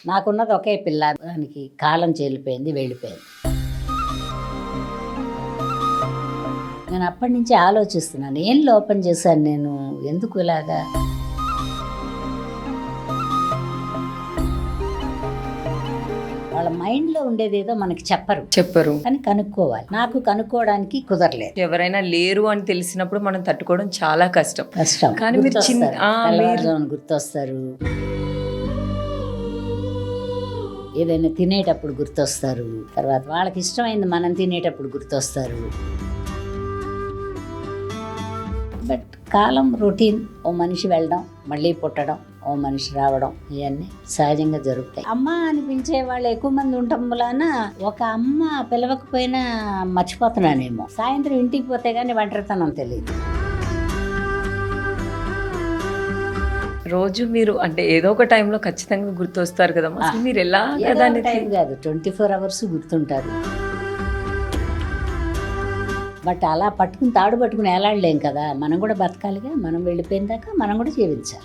నాకున్నది ఒకే పిల్ల, దానికి కాలం చెల్లిపోయింది, వెళ్ళిపోయింది. నేను అప్పటి నుంచి ఆలోచిస్తున్నాను, ఏం లోపం చేశాను నేను, ఎందుకు ఇలాగా. వాళ్ళ మైండ్లో ఉండేదేదో మనకి చెప్పరు కానీ కనుక్కోవాలి. నాకు కనుక్కోవడానికి కుదరలేదు. ఎవరైనా లేరు అని తెలిసినప్పుడు మనం తట్టుకోవడం చాలా కష్టం. కానీ మీరు గుర్తొస్తారు, తెల్లవారుజామున గుర్తొస్తారు, ఏదైనా తినేటప్పుడు గుర్తొస్తారు, తర్వాత వాళ్ళకి ఇష్టమైంది మనం తినేటప్పుడు గుర్తొస్తారు. బట్ కాలం రొటీన్, ఓ మనిషి వెళ్ళడం మళ్ళీ పుట్టడం, ఓ మనిషి రావడం, ఇవన్నీ సహజంగా జరుగుతాయి. అమ్మ అనిపించే వాళ్ళు ఎక్కువ మంది ఉండటం వలన ఒక అమ్మ పిలవకపోయినా మర్చిపోతున్నానేమో. సాయంత్రం ఇంటికి పోతే కానీ ఒంటరితనం తెలియదు. రోజు మీరు అంటే ఏదో ఒక టైంలో ఖచ్చితంగా గుర్తొస్తారు కదా, అసలు మీరు ఎలా టైం కాదు, 24 hours గుర్తుంటారు. బట్ అలా తాడు పట్టుకుని ఎలాడలేం కదా, మనం కూడా బతకాలిగా. మనం వెళ్ళిపోయిన దాకా మనం కూడా జీవించాలి.